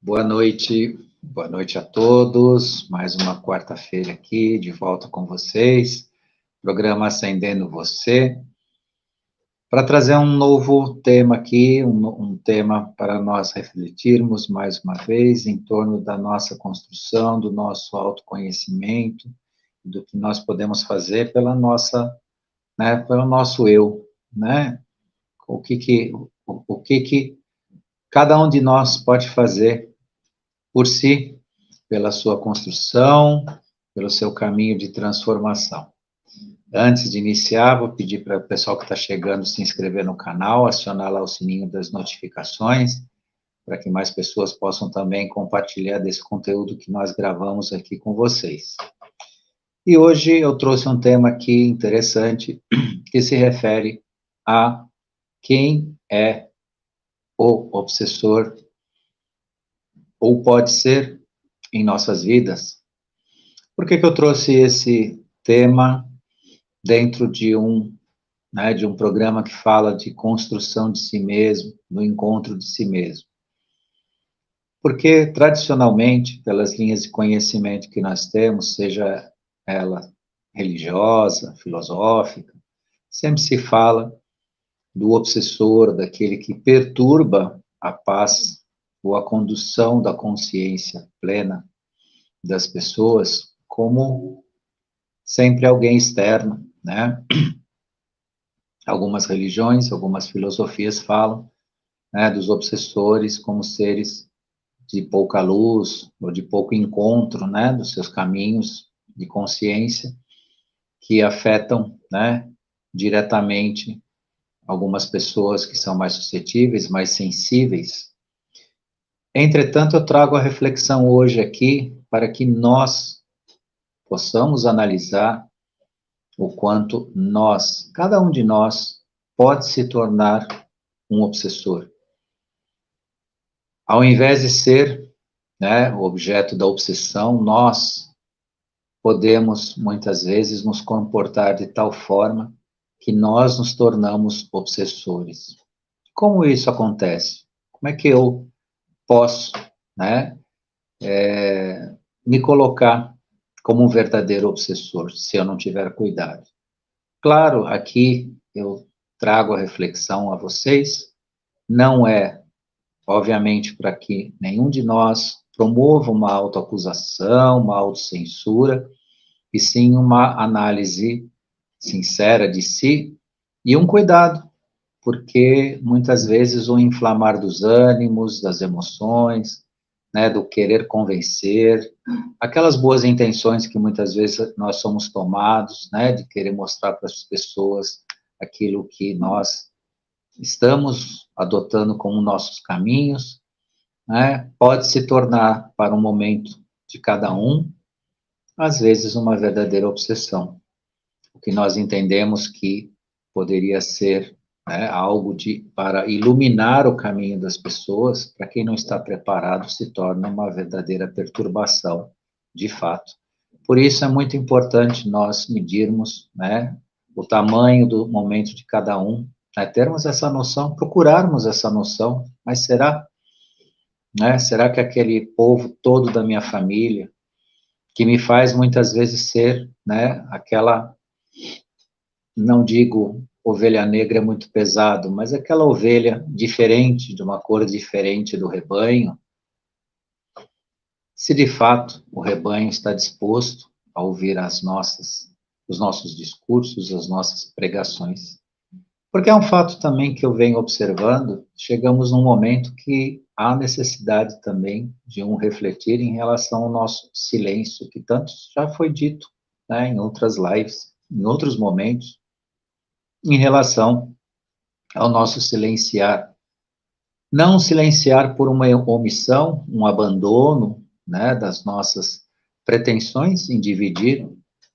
Boa noite a todos. Mais uma quarta-feira aqui, de volta com vocês. Programa Acendendo Você, para trazer um novo tema aqui, um tema para nós refletirmos mais uma vez em torno da nossa construção, do nosso autoconhecimento, do que nós podemos fazer pela nossa, pelo nosso eu, né? O que que cada um de nós pode fazer por si, pela sua construção, pelo seu caminho de transformação. Antes de iniciar, vou pedir para o pessoal que está chegando se inscrever no canal, acionar lá o sininho das notificações, para que mais pessoas possam também compartilhar desse conteúdo que nós gravamos aqui com vocês. E hoje eu trouxe um tema aqui interessante, que se refere a quem é o obsessor, ou pode ser, em nossas vidas. Por que eu trouxe esse tema dentro de um programa que fala de construção de si mesmo, do encontro de si mesmo? Porque, tradicionalmente, pelas linhas de conhecimento que nós temos, seja ela religiosa, filosófica, sempre se fala do obsessor, daquele que perturba a paz ou a condução da consciência plena das pessoas, como sempre alguém externo, né? Algumas religiões, algumas filosofias falam, né, dos obsessores como seres de pouca luz, ou de pouco encontro, né, dos seus caminhos de consciência, que afetam, né, diretamente algumas pessoas que são mais suscetíveis, mais sensíveis. Entretanto, eu trago a reflexão hoje aqui para que nós possamos analisar o quanto nós, cada um de nós, pode se tornar um obsessor. Ao invés de ser, né, o objeto da obsessão, nós podemos, muitas vezes, nos comportar de tal forma que nós nos tornamos obsessores. Como isso acontece? Como é que eu posso, né, me colocar como um verdadeiro obsessor, se eu não tiver cuidado? Claro, aqui eu trago a reflexão a vocês, não é, obviamente, para que nenhum de nós promova uma autoacusação, uma autocensura, e sim uma análise sincera de si e um cuidado, porque muitas vezes o inflamar dos ânimos, das emoções, né, do querer convencer, aquelas boas intenções que muitas vezes nós somos tomados, né, de querer mostrar para as pessoas aquilo que nós estamos adotando como nossos caminhos, né, pode se tornar, para um momento de cada um, às vezes uma verdadeira obsessão. O que nós entendemos que poderia ser, né, algo para iluminar o caminho das pessoas, para quem não está preparado, se torna uma verdadeira perturbação, de fato. Por isso é muito importante nós medirmos, né, o tamanho do momento de cada um, né, termos essa noção, procurarmos essa noção, mas será, né, será que aquele povo todo da minha família, que me faz muitas vezes ser, né, aquela, não digo ovelha negra é muito pesado, mas aquela ovelha diferente, de uma cor diferente do rebanho, se de fato o rebanho está disposto a ouvir os nossos discursos, as nossas pregações. Porque é um fato também que eu venho observando, chegamos num momento que há necessidade também de um refletir em relação ao nosso silêncio, que tanto já foi dito, né, em outras lives, em outros momentos, em relação ao nosso silenciar. Não silenciar por uma omissão, um abandono, né, das nossas pretensões em dividir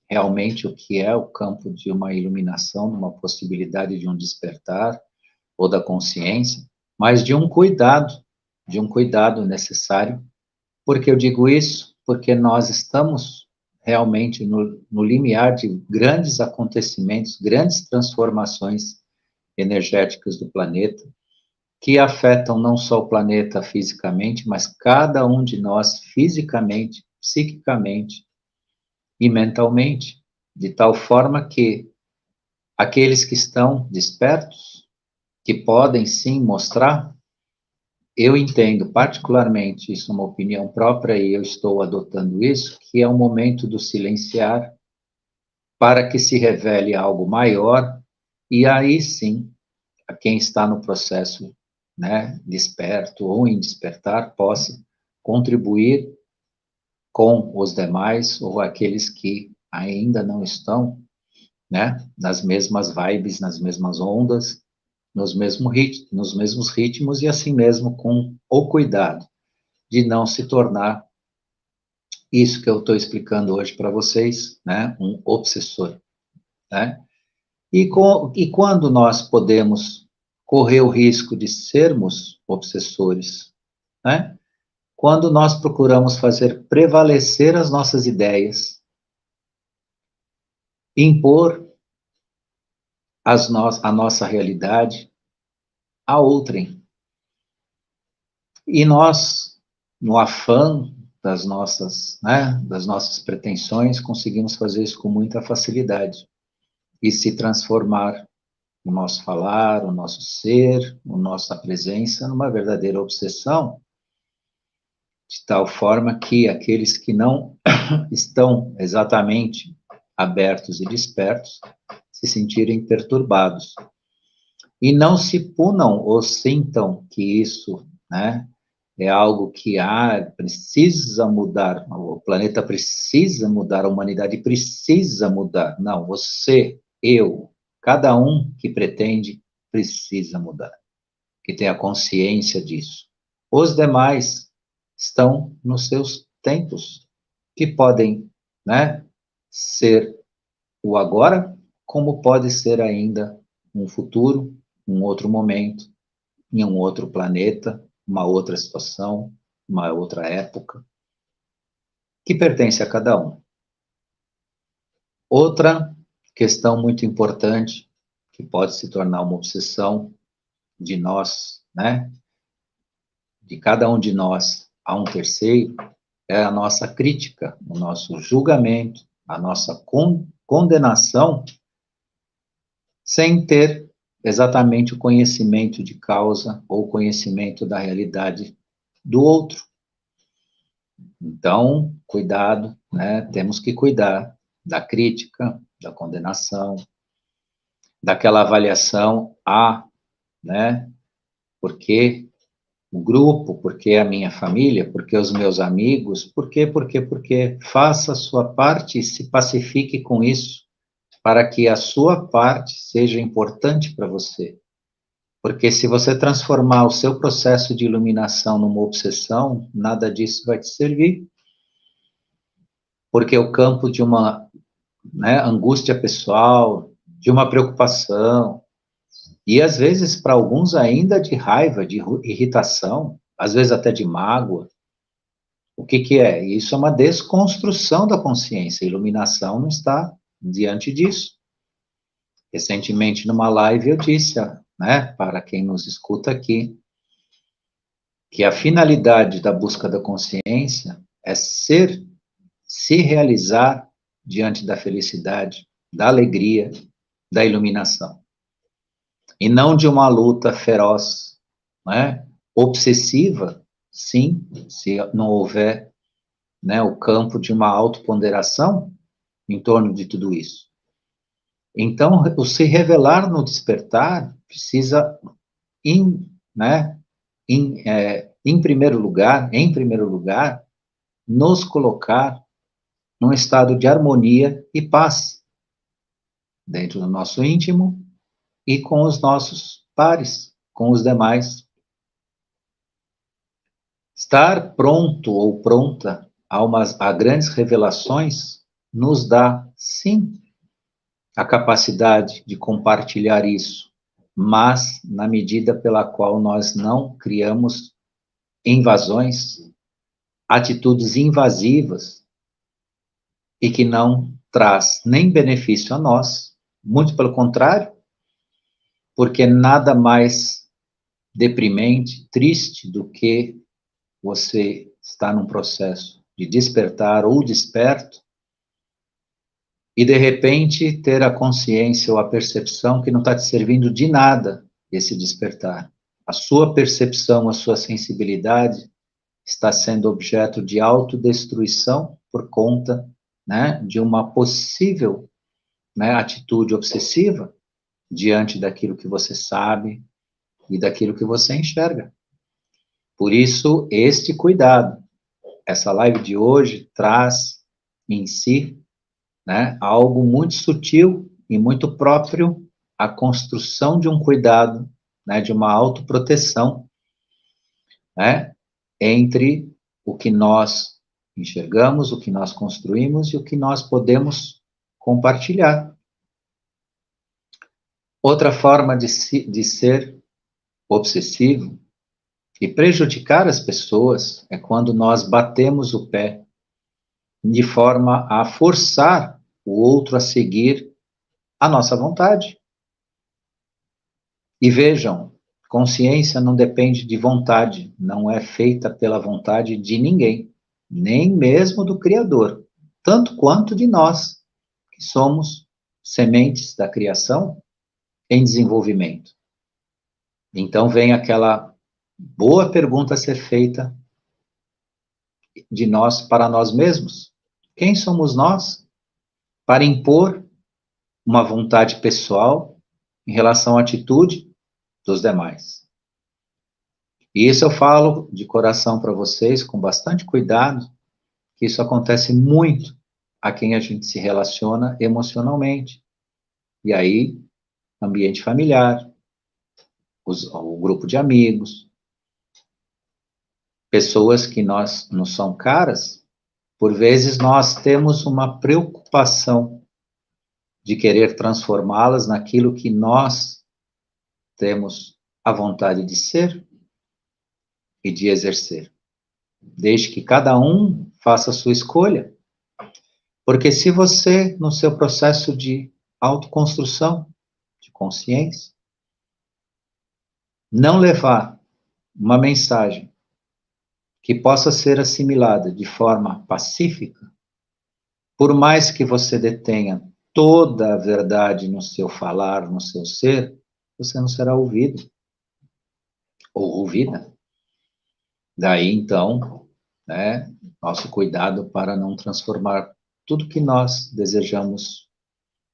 realmente o que é o campo de uma iluminação, de uma possibilidade de um despertar ou da consciência, mas de um cuidado necessário. Por que eu digo isso? Porque nós estamos realmente no limiar de grandes acontecimentos, grandes transformações energéticas do planeta, que afetam não só o planeta fisicamente, mas cada um de nós fisicamente, psiquicamente e mentalmente, de tal forma que aqueles que estão despertos, que podem sim mostrar, eu entendo particularmente, isso é uma opinião própria e eu estou adotando isso, que é o momento do silenciar para que se revele algo maior e aí sim, a quem está no processo, né, desperto ou em despertar, possa contribuir com os demais ou aqueles que ainda não estão, né, nas mesmas vibes, nas mesmas ondas, nos mesmos ritmos e assim mesmo com o cuidado de não se tornar isso que eu estou explicando hoje para vocês, né, um obsessor, né? E quando nós podemos correr o risco de sermos obsessores, né? Quando nós procuramos fazer prevalecer as nossas ideias, impor a nossa realidade a outrem. E nós, no afã das nossas pretensões, conseguimos fazer isso com muita facilidade e se transformar o nosso falar, o nosso ser, a nossa presença numa verdadeira obsessão, de tal forma que aqueles que não estão exatamente abertos e despertos se sentirem perturbados e não se punam ou sintam que isso, né, é algo que precisa mudar, o planeta precisa mudar, a humanidade precisa mudar. Não, você, eu, cada um que pretende precisa mudar, que tenha consciência disso. Os demais estão nos seus tempos, que podem, né, ser o agora, como pode ser ainda um futuro, um outro momento, em um outro planeta, uma outra situação, uma outra época, que pertence a cada um. Outra questão muito importante, que pode se tornar uma obsessão de nós, né, de cada um de nós a um terceiro, é a nossa crítica, o nosso julgamento, a nossa condenação, sem ter exatamente o conhecimento de causa ou conhecimento da realidade do outro. Então, cuidado, né? Temos que cuidar da crítica, da condenação, daquela avaliação né? Porque o grupo, porque a minha família, porque os meus amigos, porque faça a sua parte e se pacifique com isso, para que a sua parte seja importante para você. Porque se você transformar o seu processo de iluminação numa obsessão, nada disso vai te servir. Porque o campo de uma, né, angústia pessoal, de uma preocupação, e às vezes para alguns ainda de raiva, de irritação, às vezes até de mágoa. O que que é? Isso é uma desconstrução da consciência. A iluminação não está diante disso. Recentemente, numa live, eu disse, né, para quem nos escuta aqui, que a finalidade da busca da consciência é se realizar diante da felicidade, da alegria, da iluminação. E não de uma luta feroz, né, obsessiva, sim, se não houver, né, o campo de uma autoponderação em torno de tudo isso. Então, o se revelar no despertar precisa, né, em primeiro lugar, nos colocar num estado de harmonia e paz dentro do nosso íntimo e com os nossos pares, com os demais. Estar pronto ou pronta a grandes revelações nos dá, sim, a capacidade de compartilhar isso, mas na medida pela qual nós não criamos invasões, atitudes invasivas e que não traz nem benefício a nós, muito pelo contrário, porque nada mais deprimente, triste do que você está num processo de despertar ou desperto, e de repente ter a consciência ou a percepção que não está te servindo de nada esse despertar. A sua percepção, a sua sensibilidade está sendo objeto de autodestruição por conta, né, de uma possível, né, atitude obsessiva diante daquilo que você sabe e daquilo que você enxerga. Por isso, este cuidado. Essa live de hoje traz em si, né, algo muito sutil e muito próprio, a construção de um cuidado, né, de uma autoproteção, né, entre o que nós enxergamos, o que nós construímos e o que nós podemos compartilhar. Outra forma de ser obsessivo e prejudicar as pessoas é quando nós batemos o pé de forma a forçar o outro a seguir a nossa vontade. E vejam, consciência não depende de vontade, não é feita pela vontade de ninguém, nem mesmo do Criador, tanto quanto de nós, que somos sementes da criação em desenvolvimento. Então vem aquela boa pergunta a ser feita de nós para nós mesmos. Quem somos nós para impor uma vontade pessoal em relação à atitude dos demais? E isso eu falo de coração para vocês, com bastante cuidado, que isso acontece muito a quem a gente se relaciona emocionalmente. E aí, ambiente familiar, o grupo de amigos, pessoas que nós não são caras, por vezes nós temos uma preocupação de querer transformá-las naquilo que nós temos a vontade de ser e de exercer. Desde que cada um faça a sua escolha. Porque se você, no seu processo de autoconstrução, de consciência, não levar uma mensagem que possa ser assimilada de forma pacífica, por mais que você detenha toda a verdade no seu falar, no seu ser, você não será ouvido ou ouvida. Daí, então, né, nosso cuidado para não transformar tudo que nós desejamos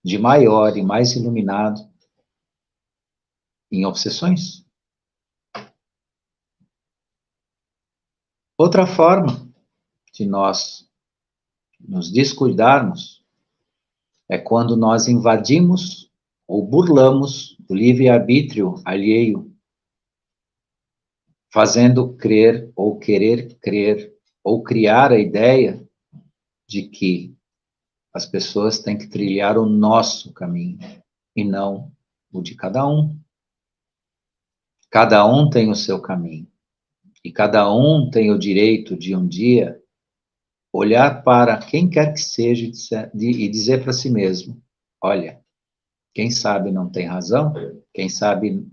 de maior e mais iluminado em obsessões. Outra forma de nós nos descuidarmos é quando nós invadimos ou burlamos o livre-arbítrio alheio, fazendo crer ou querer crer ou criar a ideia de que as pessoas têm que trilhar o nosso caminho e não o de cada um. Cada um tem o seu caminho e cada um tem o direito de um dia olhar para quem quer que seja e dizer para si mesmo: olha, quem sabe não tem razão, quem sabe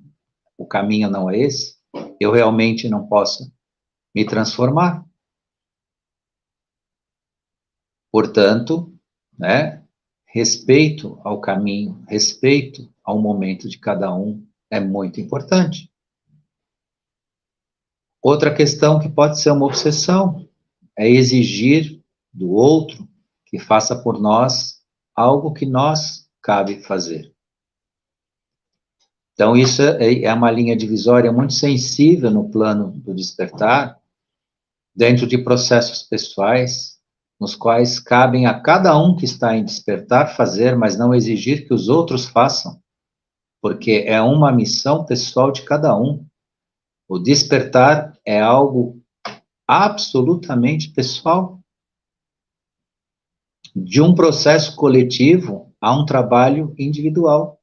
o caminho não é esse, eu realmente não posso me transformar. Portanto, né, respeito ao caminho, respeito ao momento de cada um é muito importante. Outra questão que pode ser uma obsessão é exigir do outro que faça por nós algo que nós cabe fazer. Então, isso é uma linha divisória muito sensível no plano do despertar, dentro de processos pessoais, nos quais cabem a cada um que está em despertar fazer, mas não exigir que os outros façam, porque é uma missão pessoal de cada um. O despertar é algo absolutamente pessoal. De um processo coletivo a um trabalho individual.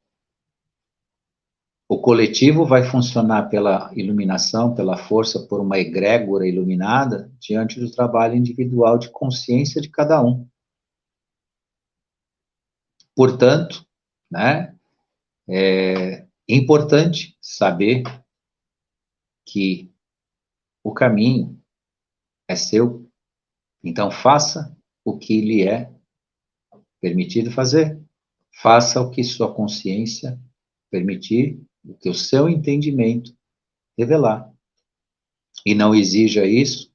O coletivo vai funcionar pela iluminação, pela força, por uma egrégora iluminada, diante do trabalho individual de consciência de cada um. Portanto, né, é importante saber que o caminho é seu, então faça o que lhe é permitido fazer. Faça o que sua consciência permitir, o que o seu entendimento revelar. E não exija isso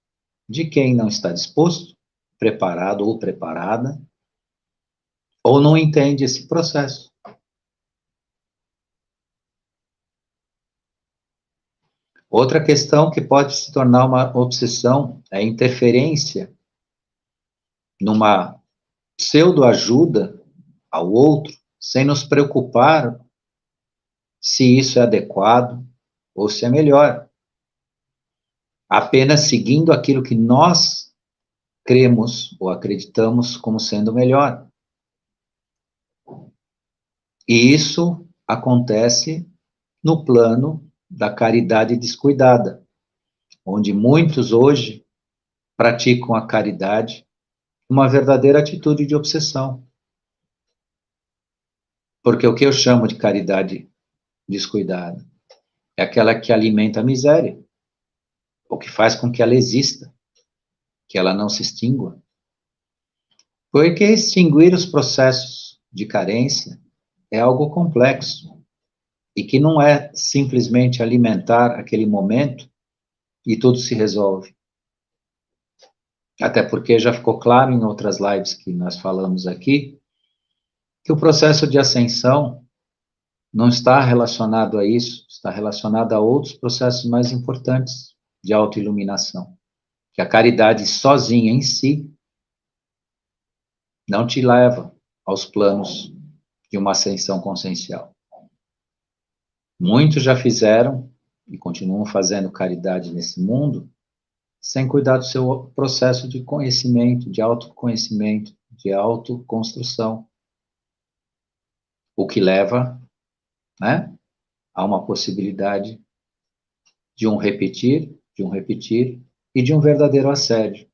de quem não está disposto, preparado ou preparada, ou não entende esse processo. Outra questão que pode se tornar uma obsessão é a interferência numa pseudo-ajuda ao outro, sem nos preocupar se isso é adequado ou se é melhor. Apenas seguindo aquilo que nós cremos ou acreditamos como sendo melhor. E isso acontece no plano da caridade descuidada, onde muitos hoje praticam a caridade uma verdadeira atitude de obsessão. Porque o que eu chamo de caridade descuidada é aquela que alimenta a miséria, ou que faz com que ela exista, que ela não se extingua. Porque extinguir os processos de carência é algo complexo, e que não é simplesmente alimentar aquele momento e tudo se resolve. Até porque já ficou claro em outras lives que nós falamos aqui, que o processo de ascensão não está relacionado a isso, está relacionado a outros processos mais importantes de autoiluminação. Que a caridade sozinha em si não te leva aos planos de uma ascensão consciencial. Muitos já fizeram e continuam fazendo caridade nesse mundo sem cuidar do seu processo de conhecimento, de autoconhecimento, de autoconstrução. O que leva, né, a uma possibilidade de um repetir e de um verdadeiro assédio.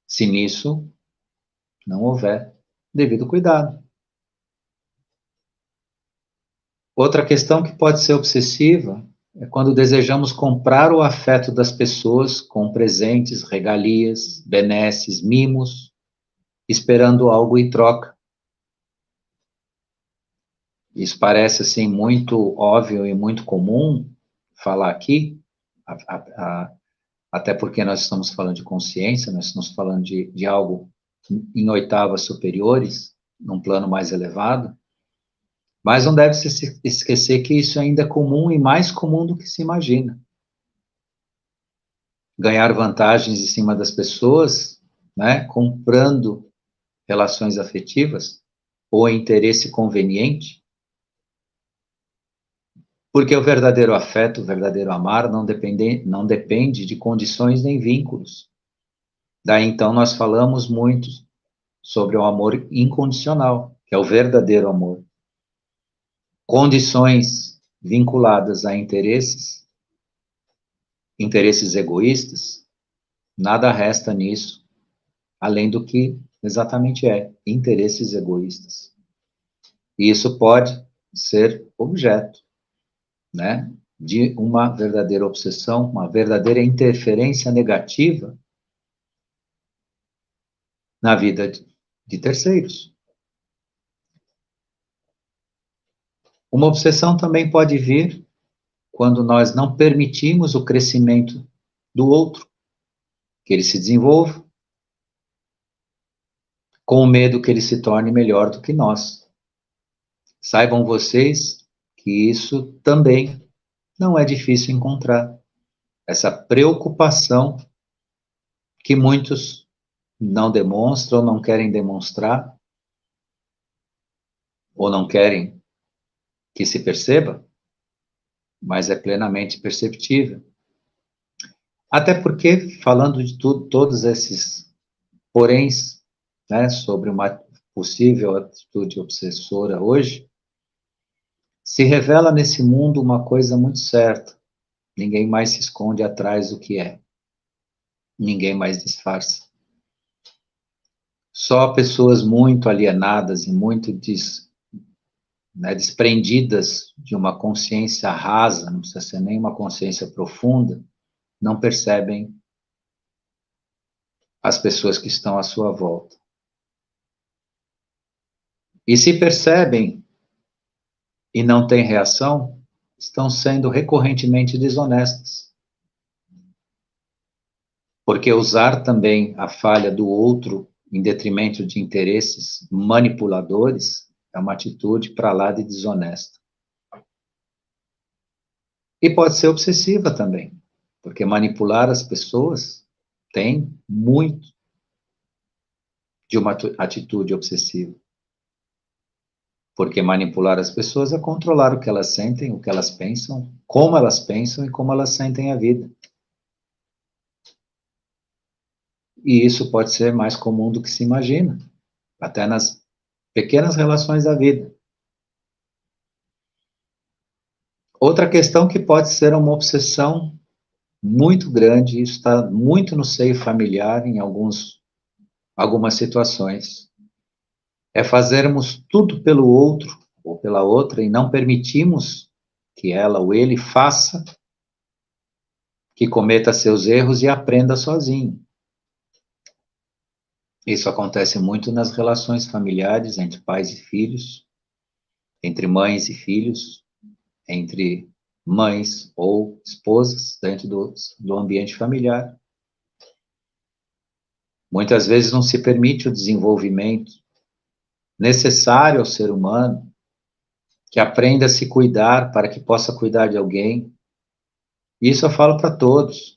Se nisso não houver devido cuidado. Outra questão que pode ser obsessiva é quando desejamos comprar o afeto das pessoas com presentes, regalias, benesses, mimos, esperando algo em troca. Isso parece assim muito óbvio e muito comum falar aqui, até porque nós estamos falando de consciência, nós estamos falando de algo em oitavas superiores, num plano mais elevado, mas não deve se esquecer que isso ainda é comum e mais comum do que se imagina. Ganhar vantagens em cima das pessoas, né, comprando relações afetivas ou interesse conveniente, porque o verdadeiro afeto, o verdadeiro amar, não depende de condições nem vínculos. Daí então nós falamos muito sobre o amor incondicional, que é o verdadeiro amor. Condições vinculadas a interesses egoístas, nada resta nisso, além do que exatamente é, interesses egoístas. E isso pode ser objeto, né, de uma verdadeira obsessão, uma verdadeira interferência negativa na vida de terceiros. Uma obsessão também pode vir quando nós não permitimos o crescimento do outro, que ele se desenvolva, com o medo que ele se torne melhor do que nós. Saibam vocês que isso também não é difícil encontrar. Essa preocupação que muitos não demonstram, não querem demonstrar, ou não querem que se perceba, mas é plenamente perceptível. Até porque, falando de tudo, todos esses poréns, né, sobre uma possível atitude obsessora hoje, se revela nesse mundo uma coisa muito certa. Ninguém mais se esconde atrás do que é. Ninguém mais disfarça. Só pessoas muito alienadas e muito né, desprendidas de uma consciência rasa, não precisa ser nem uma consciência profunda, não percebem as pessoas que estão à sua volta. E se percebem e não têm reação, estão sendo recorrentemente desonestas. Porque usar também a falha do outro em detrimento de interesses manipuladores é uma atitude para lá de desonesta. E pode ser obsessiva também, porque manipular as pessoas tem muito de uma atitude obsessiva. Porque manipular as pessoas é controlar o que elas sentem, o que elas pensam e como elas sentem a vida. E isso pode ser mais comum do que se imagina, até nas pequenas relações da vida. Outra questão que pode ser uma obsessão muito grande, isso está muito no seio familiar em algumas situações, é fazermos tudo pelo outro ou pela outra e não permitimos que ela ou ele faça, que cometa seus erros e aprenda sozinho. Isso acontece muito nas relações familiares entre pais e filhos, entre mães e filhos, entre mães ou esposas dentro do ambiente familiar. Muitas vezes não se permite o desenvolvimento necessário ao ser humano, que aprenda a se cuidar para que possa cuidar de alguém. Isso eu falo para todos.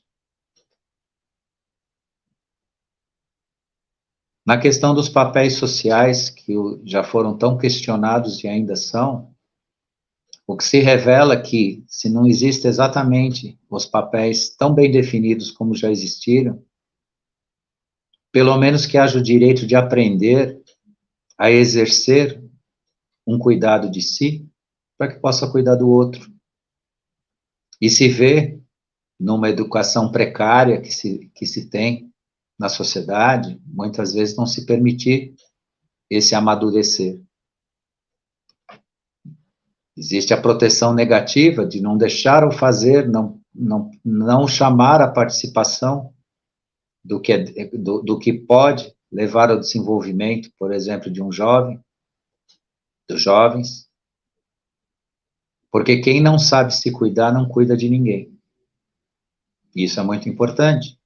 Na questão dos papéis sociais, que já foram tão questionados e ainda são, o que se revela é que, se não existem exatamente os papéis tão bem definidos como já existiram, pelo menos que haja o direito de aprender a exercer um cuidado de si, para que possa cuidar do outro. E se vê numa educação precária que se tem na sociedade, muitas vezes não se permitir esse amadurecer. Existe a proteção negativa de não deixar o fazer, não chamar a participação do que pode levar ao desenvolvimento, por exemplo, de um jovem, dos jovens, porque quem não sabe se cuidar não cuida de ninguém. Isso é muito importante.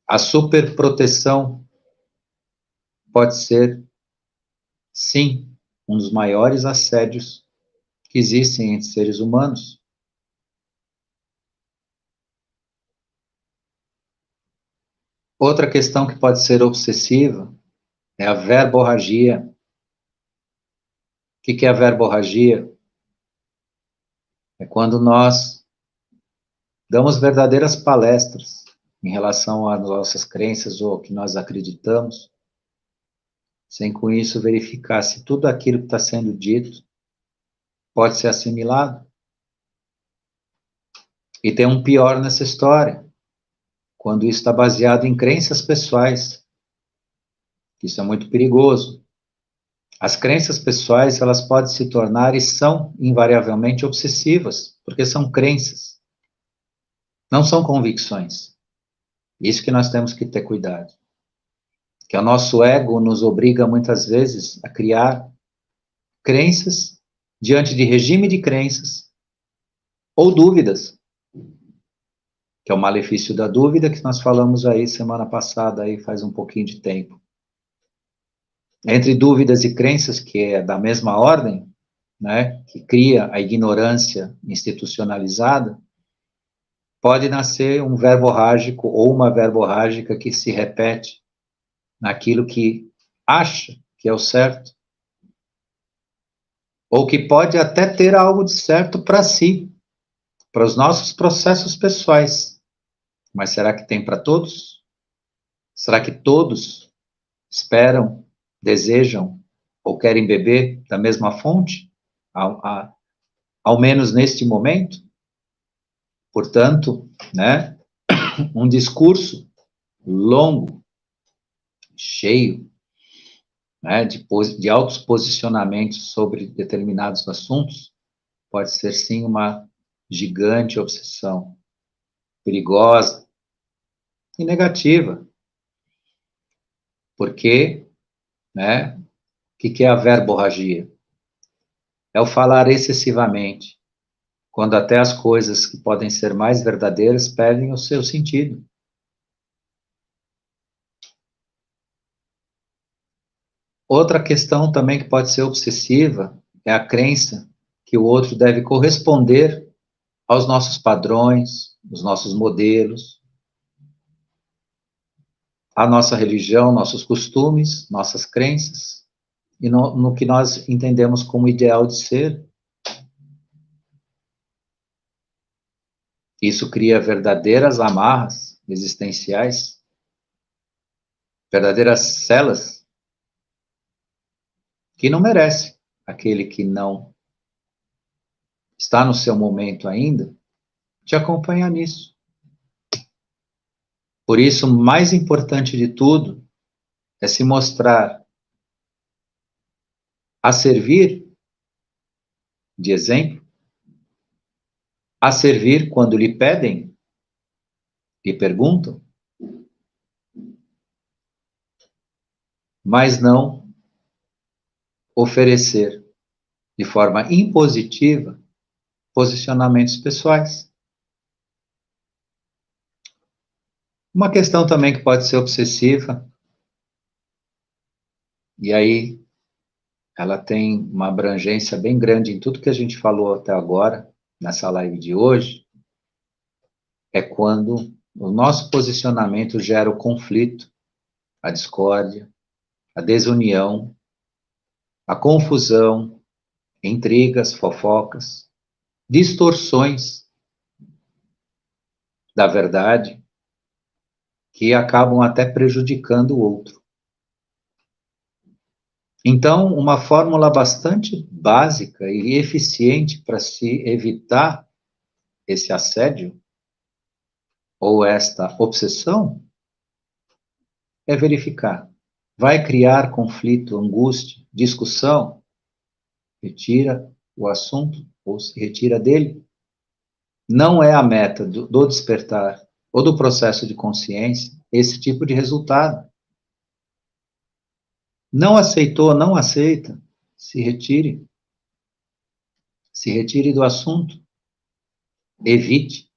A superproteção pode ser, sim, um dos maiores assédios que existem entre seres humanos. Outra questão que pode ser obsessiva é a verborragia. O que é a verborragia? É quando nós damos verdadeiras palestras em relação às nossas crenças ou ao que nós acreditamos, sem com isso verificar se tudo aquilo que está sendo dito pode ser assimilado. E tem um pior nessa história, quando isso está baseado em crenças pessoais. Isso é muito perigoso. As crenças pessoais, elas podem se tornar e são invariavelmente obsessivas, porque são crenças, não são convicções. Isso que nós temos que ter cuidado. Que o nosso ego nos obriga muitas vezes a criar crenças diante de regime de crenças ou dúvidas, que é o malefício da dúvida que nós falamos aí semana passada, aí faz um pouquinho de tempo. Entre dúvidas e crenças, que é da mesma ordem, né, que cria a ignorância institucionalizada, pode nascer um verborrágico ou uma verborrágica que se repete naquilo que acha que é o certo, ou que pode até ter algo de certo para si, para os nossos processos pessoais. Mas será que tem para todos? Será que todos esperam, desejam ou querem beber da mesma fonte? Ao menos neste momento? Portanto, né, um discurso longo, cheio, né, de altos posicionamentos sobre determinados assuntos, pode ser sim uma gigante obsessão, perigosa e negativa, porque, né, o que é a verborragia? É o falar excessivamente, quando até as coisas que podem ser mais verdadeiras perdem o seu sentido. Outra questão também que pode ser obsessiva é a crença que o outro deve corresponder aos nossos padrões, os nossos modelos, a nossa religião, nossos costumes, nossas crenças, e no que nós entendemos como ideal de ser. Isso cria verdadeiras amarras existenciais, verdadeiras celas, que não merece aquele que não está no seu momento ainda, te acompanhar nisso. Por isso, o mais importante de tudo é se mostrar a servir de exemplo, a servir quando lhe pedem, lhe perguntam, mas não oferecer de forma impositiva posicionamentos pessoais. Uma questão também que pode ser obsessiva, e aí ela tem uma abrangência bem grande em tudo que a gente falou até agora, nessa live de hoje, é quando o nosso posicionamento gera o conflito, a discórdia, a desunião, a confusão, intrigas, fofocas, distorções da verdade, que acabam até prejudicando o outro. Então, uma fórmula bastante básica e eficiente para se evitar esse assédio ou esta obsessão é verificar. Vai criar conflito, angústia, discussão? Retira o assunto ou se retira dele. Não é a meta do despertar ou do processo de consciência esse tipo de resultado. Não aceitou, não aceita, se retire. Se retire do assunto. Evite.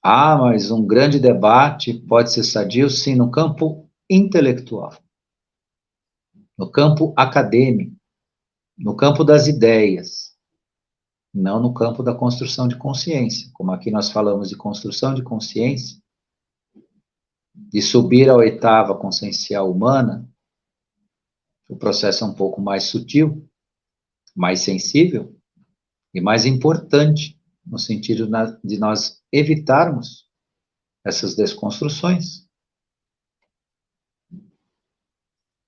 Ah, mas um grande debate pode ser sadio, sim, no campo intelectual, no campo acadêmico, no campo das ideias, não no campo da construção de consciência. Como aqui nós falamos de construção de consciência, de subir à oitava consciencial humana, o processo é um pouco mais sutil, mais sensível e mais importante, no sentido de nós evitarmos essas desconstruções.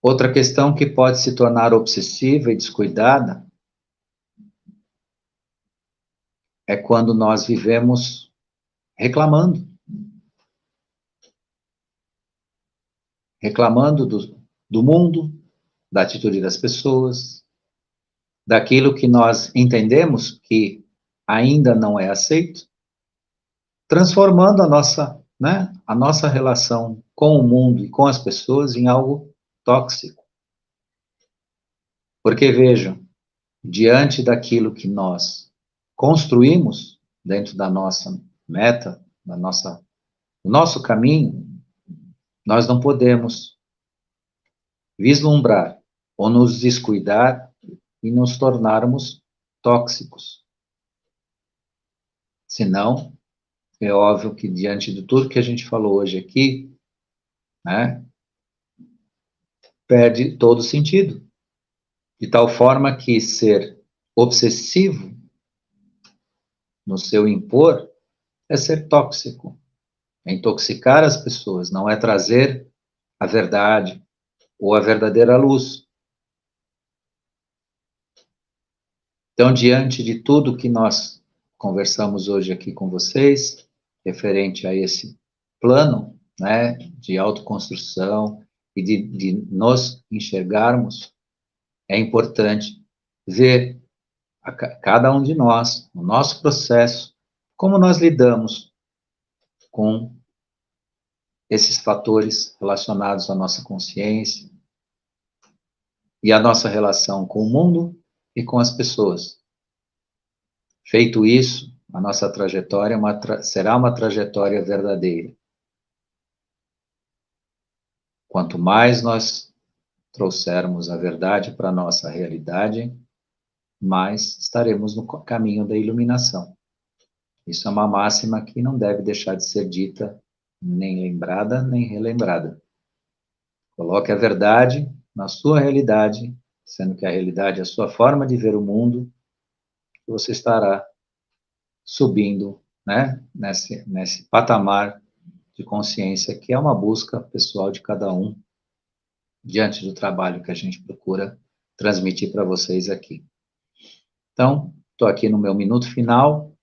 Outra questão que pode se tornar obsessiva e descuidada é quando nós vivemos reclamando. Reclamando do mundo, da atitude das pessoas, daquilo que nós entendemos que ainda não é aceito, transformando a nossa relação com o mundo e com as pessoas em algo tóxico. Porque, vejam, diante daquilo que nós construímos dentro da nossa meta, do nosso caminho, nós não podemos vislumbrar ou nos descuidar e nos tornarmos tóxicos. Senão, é óbvio que diante de tudo que a gente falou hoje aqui, né, perde todo o sentido. De tal forma que ser obsessivo no seu impor é ser tóxico, é intoxicar as pessoas, não é trazer a verdade ou a verdadeira luz. Então, diante de tudo que nós conversamos hoje aqui com vocês, referente a esse plano, né, de autoconstrução, e de nos enxergarmos, é importante ver cada um de nós, o nosso processo, como nós lidamos com esses fatores relacionados à nossa consciência e à nossa relação com o mundo e com as pessoas. Feito isso, a nossa trajetória será uma trajetória verdadeira. Quanto mais nós trouxermos a verdade para a nossa realidade, mais estaremos no caminho da iluminação. Isso é uma máxima que não deve deixar de ser dita, nem lembrada, nem relembrada. Coloque a verdade na sua realidade, sendo que a realidade é a sua forma de ver o mundo, e você estará subindo, né, nesse patamar de consciência, que é uma busca pessoal de cada um, diante do trabalho que a gente procura transmitir para vocês aqui. Então, estou aqui no meu minuto final,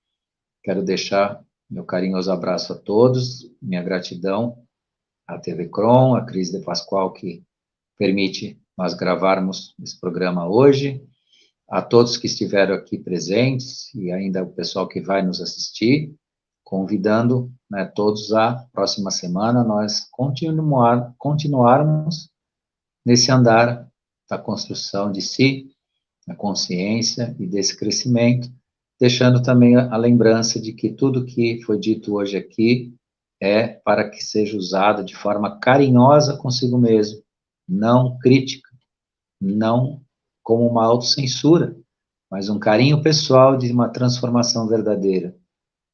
quero deixar meu carinhoso abraço a todos, minha gratidão à TV Crom, a Cris de Pascoal, que permite nós gravarmos esse programa hoje, a todos que estiveram aqui presentes e ainda o pessoal que vai nos assistir, convidando, né, todos a próxima semana nós continuarmos nesse andar da construção de si, da consciência e desse crescimento, deixando também a lembrança de que tudo que foi dito hoje aqui é para que seja usado de forma carinhosa consigo mesmo, não crítica, não como uma autocensura, mas um carinho pessoal de uma transformação verdadeira,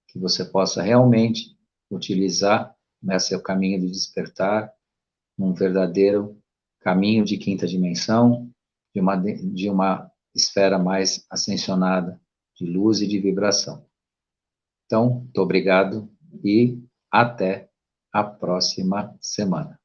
que você possa realmente utilizar nesse seu caminho de despertar, um verdadeiro caminho de quinta dimensão, de uma esfera mais ascensionada de luz e de vibração. Então, muito obrigado e até a próxima semana.